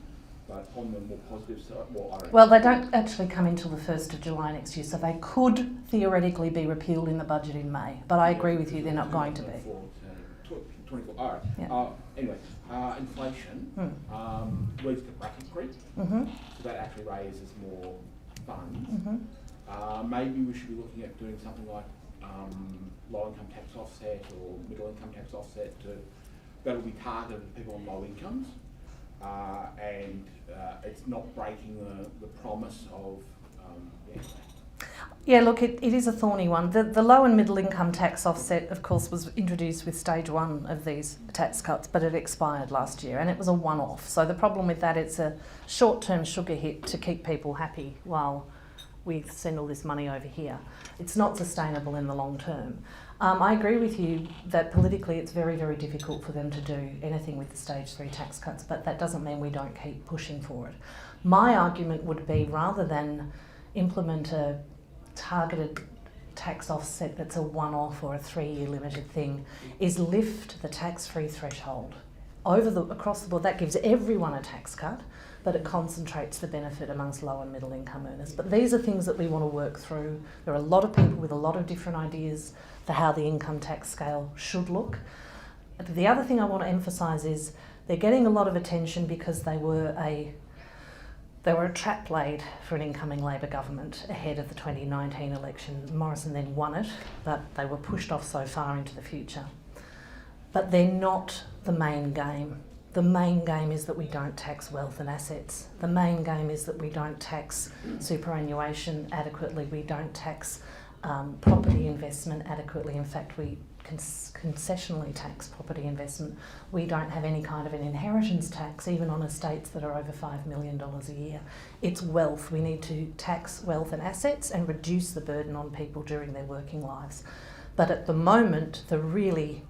Speaker 6: But on the more positive side,
Speaker 1: well, they don't actually come until the 1st of July next year, so they could theoretically be repealed in the budget in May. But I agree with you, they're not going to be.
Speaker 6: 24. All right.
Speaker 1: Yeah.
Speaker 6: Anyway, inflation leads to bracket creep, so that actually raises more funds. Maybe we should be looking at doing something like low income tax offset or middle income tax offset that'll be targeted at people on low incomes, and it's not breaking the promise of
Speaker 1: Yeah, look, it is a thorny one. The low and middle income tax offset, of course, was introduced with stage one of these tax cuts, but it expired last year and it was a one-off. So the problem with that, it's a short-term sugar hit to keep people happy while we send all this money over here. It's not sustainable in the long term. I agree with you that politically it's very, very difficult for them to do anything with the stage 3 tax cuts, but that doesn't mean we don't keep pushing for it. My argument would be, rather than implement a targeted tax offset that's a one-off or a 3-year limited thing, is lift the tax-free threshold across the board. That gives everyone a tax cut, but it concentrates the benefit amongst low and middle income earners. But these are things that we want to work through. There are a lot of people with a lot of different ideas for how the income tax scale should look. The other thing I want to emphasise is they're getting a lot of attention because they were a trap laid for an incoming Labor government ahead of the 2019 election. Morrison then won it, but they were pushed off so far into the future. But they're not the main game. The main game is that we don't tax wealth and assets. The main game is that we don't tax superannuation adequately. We don't tax property investment adequately. In fact, we concessionally tax property investment. We don't have any kind of an inheritance tax, even on estates that are over $5 million a year. It's wealth. We need to tax wealth and assets and reduce the burden on people during their working lives. But at the moment, the really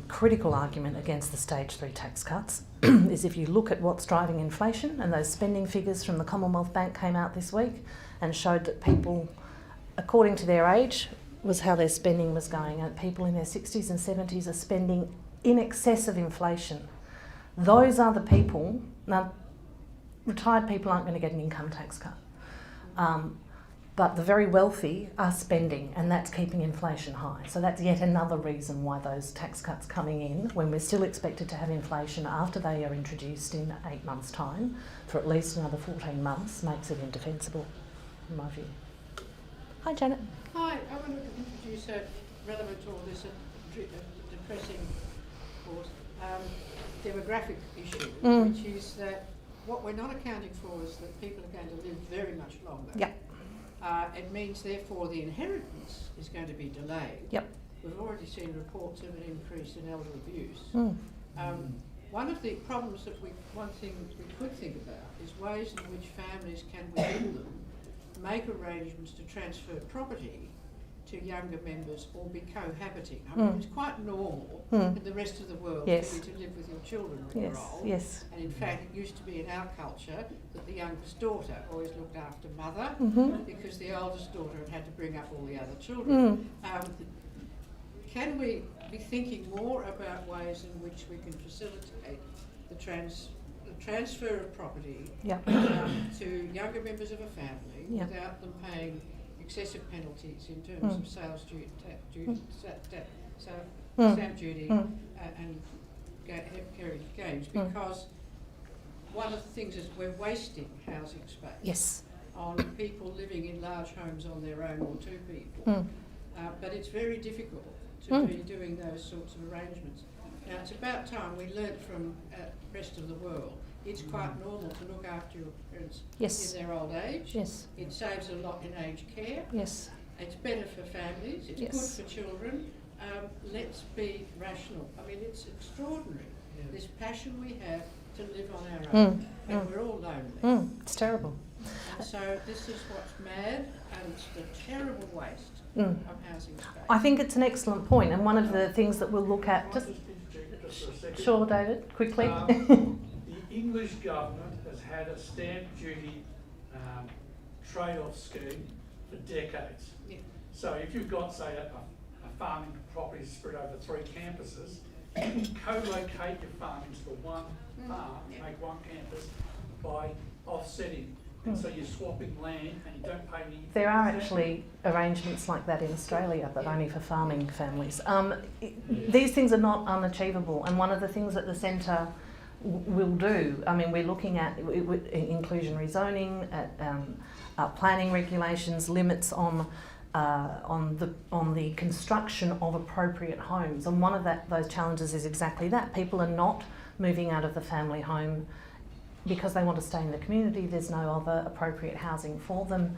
Speaker 1: critical argument against the stage 3 tax cuts is if you look at what's driving inflation, and those spending figures from the Commonwealth Bank came out this week and showed that people, according to their age, was how their spending was going, and people in their 60s and 70s are spending in excess of inflation. Those are the people. Now, retired people aren't going to get an income tax cut. But the very wealthy are spending, and that's keeping inflation high. So that's yet another reason why those tax cuts coming in, when we're still expected to have inflation after they are introduced in 8 months' time, for at least another 14 months, makes it indefensible, in my view. Hi, Janet.
Speaker 7: Hi, I want to introduce a relevant to all this depressing, of course, demographic issue, which is that what we're not accounting for is that people are going to live very much longer.
Speaker 1: Yep.
Speaker 7: It means, therefore, the inheritance is going to be delayed.
Speaker 1: Yep.
Speaker 7: We've already seen reports of an increase in elder abuse. One of the problems one thing we could think about is ways in which families can, within them, make arrangements to transfer property to younger members or be cohabiting. I mean, it's quite normal in the rest of the world for you to live with your children when you're old.
Speaker 1: Yes.
Speaker 7: And in fact, it used to be in our culture that the youngest daughter always looked after mother because the oldest daughter had to bring up all the other children. Can we be thinking more about ways in which we can facilitate the transfer of property to younger members of a family without them paying excessive penalties in terms of sales duty, stamp duty, and heritage gains? Because one of the things is we're wasting housing space on people living in large homes on their own or 2 people. But it's very difficult to be doing those sorts of arrangements. Now, it's about time we learnt from the rest of the world. It's quite normal to look after your parents in their old age.
Speaker 1: Yes.
Speaker 7: It saves a lot in aged care.
Speaker 1: Yes.
Speaker 7: It's better for families. It's good for children. Let's be rational. I mean, it's extraordinary, this passion we have to live on our own. And we're all lonely.
Speaker 1: It's terrible.
Speaker 7: And so this is what's mad, and it's the terrible waste of housing space.
Speaker 1: I think it's an excellent point, and one of the things that we'll look at...
Speaker 3: Just for a second.
Speaker 1: Sure, David, quickly.
Speaker 3: The English government has had a stamp duty trade-off scheme for decades. So if you've got, say, a farming property spread over 3 campuses, you can co-locate your farm into the one farm, make one campus by offsetting. And so you're swapping land and you don't pay any...
Speaker 1: There are actually arrangements like that in Australia, but only for farming families. These things are not unachievable, and one of the things that the centre will do, I mean, we're looking at inclusionary zoning, at planning regulations, limits on the construction of appropriate homes, and one of those challenges is exactly that. People are not moving out of the family home because they want to stay in the community. There's no other appropriate housing for them.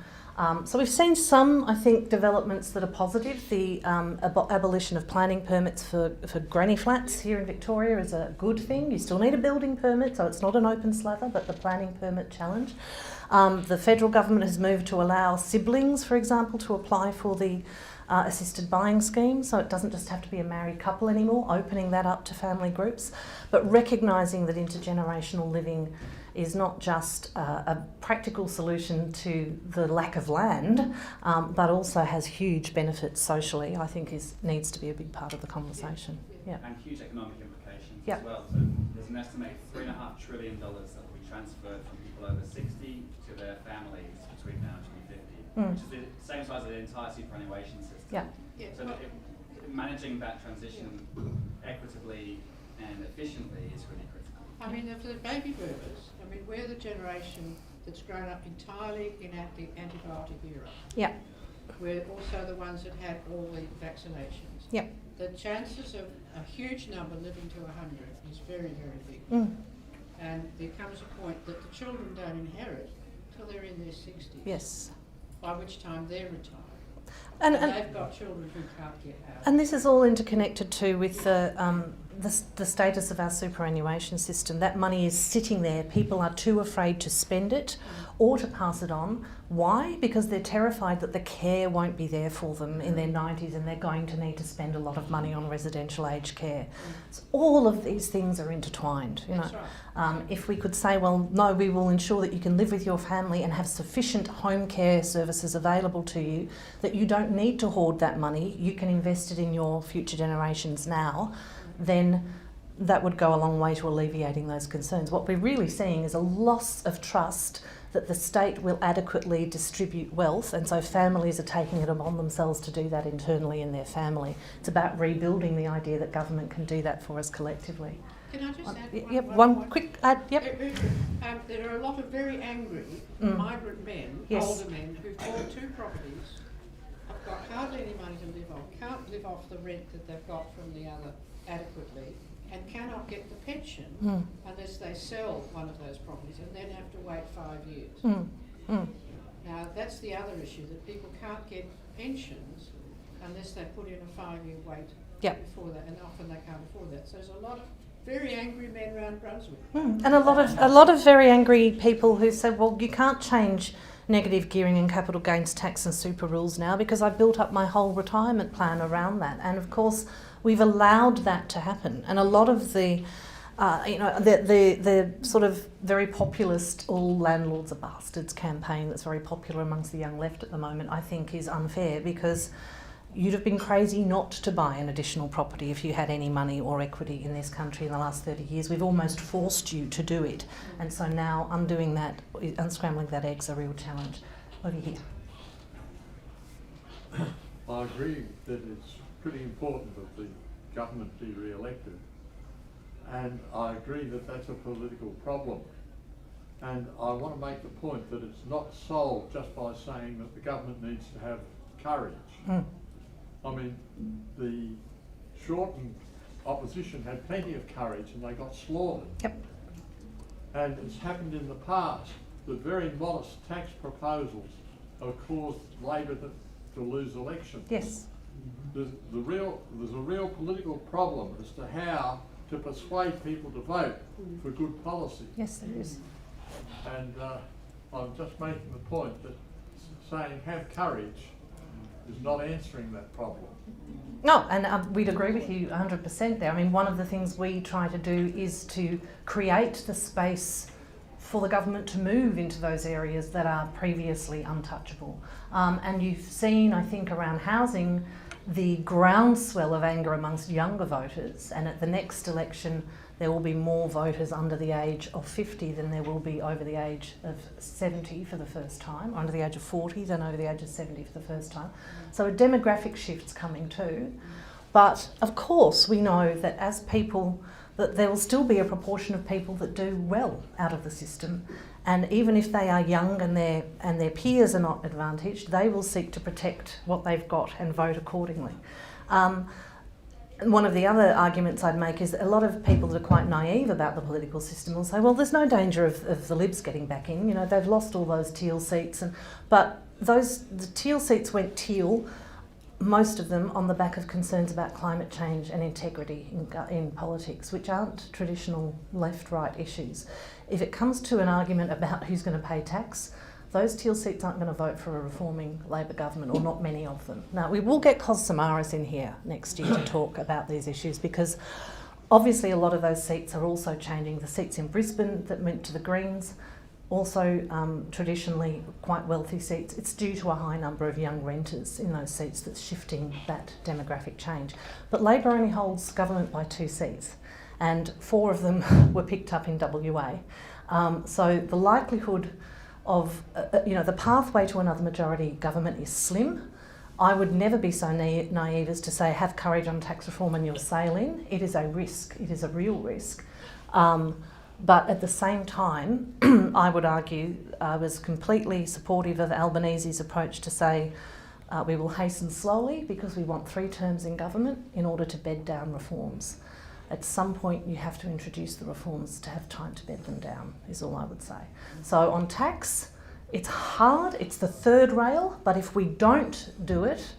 Speaker 1: So we've seen some, I think, developments that are positive. The abolition of planning permits for granny flats here in Victoria is a good thing. You still need a building permit, so it's not an open slather, but the planning permit challenge. The federal government has moved to allow siblings, for example, to apply for the assisted buying scheme, so it doesn't just have to be a married couple anymore, opening that up to family groups, but recognising that intergenerational living is not just a practical solution to the lack of land, but also has huge benefits socially, I think needs to be a big part of the conversation. Yeah.
Speaker 2: And huge economic implications
Speaker 1: Yep.
Speaker 2: as well. So there's an estimated $3.5 trillion that will be transferred from people over 60 to their families between now and 2050, which is the same size as the entire superannuation system.
Speaker 1: Yeah.
Speaker 2: So managing that transition equitably and efficiently is really critical.
Speaker 7: I mean, for the baby boomers, I mean, we're the generation that's grown up entirely in the antibiotic era.
Speaker 1: Yeah.
Speaker 7: We're also the ones that had all the vaccinations.
Speaker 1: Yeah.
Speaker 7: The chances of a huge number living to 100 is very, very big. And there comes a point that the children don't inherit till they're in their 60s.
Speaker 1: Yes.
Speaker 7: By which time they're retired. and they've got children who can't get housing.
Speaker 1: And this is all interconnected too with the status of our superannuation system. That money is sitting there. People are too afraid to spend it or to pass it on. Why? Because they're terrified that the care won't be there for them in their 90s and they're going to need to spend a lot of money on residential aged care. So all of these things are intertwined. You know,
Speaker 7: That's right.
Speaker 1: if we could say, well, no, we will ensure that you can live with your family and have sufficient home care services available to you, that you don't need to hoard that money, you can invest it in your future generations now, then that would go a long way to alleviating those concerns. What we're really seeing is a loss of trust that the state will adequately distribute wealth, and so families are taking it upon themselves to do that internally in their family. It's about rebuilding the idea that government can do that for us collectively.
Speaker 7: Can I just add
Speaker 1: one quick add? Yep.
Speaker 7: There are a lot of very angry migrant men,
Speaker 1: Yes.
Speaker 7: older men, who've bought 2 properties, have got hardly any money to live on, can't live off the rent that they've got from the other adequately, and cannot get the pension unless they sell one of those properties and then have to wait 5 years. Now that's the other issue, that people can't get pensions unless they put in a 5-year wait before that, and often they can't afford that. So there's a lot of very angry men around Brunswick.
Speaker 1: And a lot of very angry people who said, well, you can't change negative gearing and capital gains tax and super rules now because I built up my whole retirement plan around that. And of course, we've allowed that to happen. And a lot of the sort of very populist all landlords are bastards campaign that's very popular amongst the young left at the moment, I think is unfair, because you'd have been crazy not to buy an additional property if you had any money or equity in this country in the last 30 years. We've almost forced you to do it. And so now undoing that, unscrambling that egg's a real challenge. Over here.
Speaker 8: I agree that it's pretty important that the government be re-elected. And I agree that that's a political problem. And I want to make the point that it's not solved just by saying that the government needs to have courage. I mean, the Shorten opposition had plenty of courage and they got slaughtered.
Speaker 1: Yep.
Speaker 8: And it's happened in the past that very modest tax proposals have caused Labor to lose elections.
Speaker 1: Yes.
Speaker 8: There's a real political problem as to how to persuade people to vote for good policy.
Speaker 1: Yes, there is.
Speaker 8: And I'm just making the point that saying have courage is not answering that problem.
Speaker 1: No, and we'd agree with you 100% there. I mean, one of the things we try to do is to create the space for the government to move into those areas that are previously untouchable. And you've seen, I think, around housing, the groundswell of anger amongst younger voters, and at the next election there will be more voters under the age of 50 than there will be over the age of 70 for the first time, or under the age of 40 than over the age of 70 for the first time. So a demographic shift's coming too. But of course we know that as people, that there will still be a proportion of people that do well out of the system, and even if they are young and their peers are not advantaged, they will seek to protect what they've got and vote accordingly. One of the other arguments I'd make is that a lot of people that are quite naive about the political system will say, well, there's no danger of the Libs getting back in. You know, they've lost all those teal seats, but the teal seats went teal, most of them on the back of concerns about climate change and integrity in politics, which aren't traditional left-right issues. If it comes to an argument about who's going to pay tax, those teal seats aren't going to vote for a reforming Labor government, or not many of them. Now, we will get Cos Samaras in here next year to talk about these issues, because obviously a lot of those seats are also changing. The seats in Brisbane that went to the Greens, also traditionally quite wealthy seats. It's due to a high number of young renters in those seats that's shifting that demographic change. But Labor only holds government by 2 seats, and 4 of them were picked up in WA. So the likelihood of, the pathway to another majority government is slim. I would never be so naive as to say have courage on tax reform and you'll sail in. It is a risk, it is a real risk. But at the same time, I would argue I was completely supportive of Albanese's approach to say we will hasten slowly because we want 3 terms in government in order to bed down reforms. At some point you have to introduce the reforms to have time to bed them down, is all I would say. So on tax, it's hard, it's the third rail, but if we don't do it,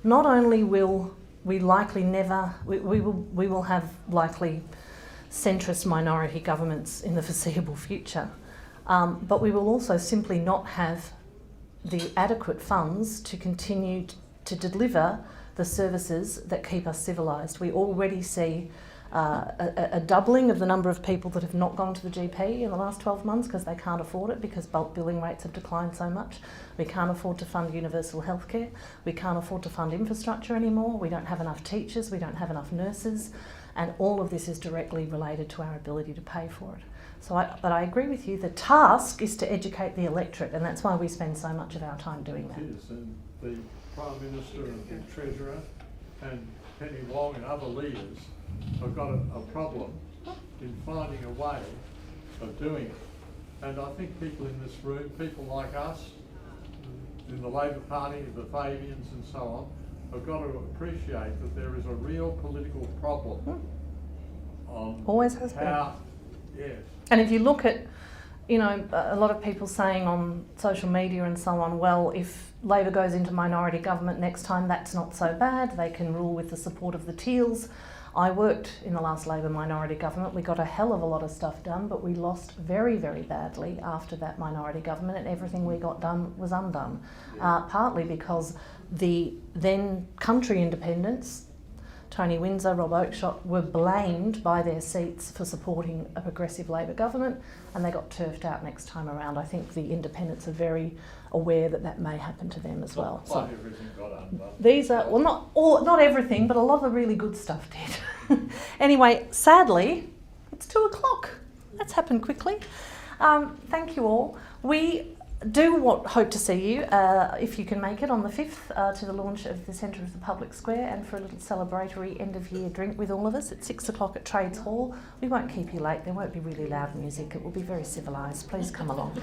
Speaker 1: not only will we likely never, we will have likely centrist minority governments in the foreseeable future, but we will also simply not have the adequate funds to continue to deliver the services that keep us civilised. We already see a doubling of the number of people that have not gone to the GP in the last 12 months because they can't afford it, because bulk billing rates have declined so much. We can't afford to fund universal healthcare. We can't afford to fund infrastructure anymore. We don't have enough teachers. We don't have enough nurses. And all of this is directly related to our ability to pay for it. But I agree with you, the task is to educate the electorate, and that's why we spend so much of our time doing that.
Speaker 8: It is, and the Prime Minister and the Treasurer and Penny Wong and other leaders have got a problem in finding a way of doing it. And I think people in this room, people like us, in the Labor Party, the Fabians and so on, have got to appreciate that there is a real political problem on
Speaker 1: always has
Speaker 8: how, yes.
Speaker 1: And if you look at, you know, a lot of people saying on social media and so on, well, if Labor goes into minority government next time, that's not so bad. They can rule with the support of the Teals. I worked in the last Labor minority government. We got a hell of a lot of stuff done, but we lost very, very badly after that minority government, and everything we got done was undone. Partly because the then country independents, Tony Windsor, Rob Oakeshott, were blamed by their seats for supporting a progressive Labor government, and they got turfed out next time around. I think the independents are very aware that that may happen to them as well.
Speaker 8: So everything got undone.
Speaker 1: These are, well, not everything, but a lot of the really good stuff did. Anyway, sadly, it's 2 o'clock. That's happened quickly. Thank you all. We do hope to see you, if you can make it, on the 5th to the launch of the Centre of the Public Square, and for a little celebratory end-of-year drink with all of us at 6 o'clock at Trades Hall. We won't keep you late. There won't be really loud music. It will be very civilised. Please come along.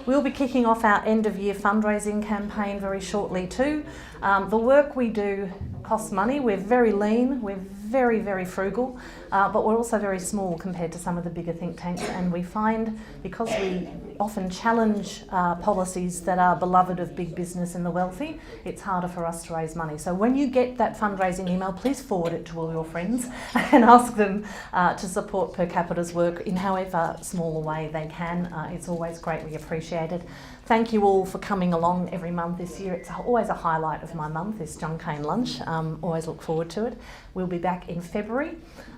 Speaker 1: We'll be kicking off our end-of-year fundraising campaign very shortly too. The work we do costs money. We're very lean. We're very, very frugal, but we're also very small compared to some of the bigger think tanks, and we find, because we often challenge policies that are beloved of big business and the wealthy, it's harder for us to raise money. So when you get that fundraising email, please forward it to all your friends and ask them to support Per Capita's work in however small a way they can. It's always greatly appreciated. Thank you all for coming along every month this year. It's always a highlight of my month, this John Cain lunch. Always look forward to it. We'll be back in February.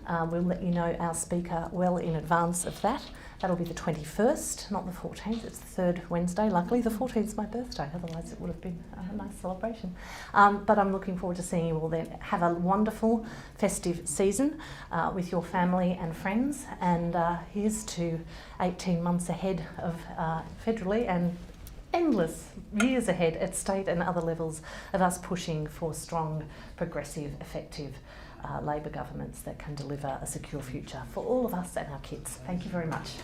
Speaker 1: We'll let you know our speaker well in advance of that. That'll be the 21st, not the 14th. It's the third Wednesday. Luckily, the 14th is my birthday. Otherwise, it would have been a nice celebration. But I'm looking forward to seeing you all then. Have a wonderful festive season with your family and friends. And here's to 18 months ahead of federally, and endless years ahead at state and other levels of us pushing for strong, progressive, effective Labor governments that can deliver a secure future for all of us and our kids. Thank you very much.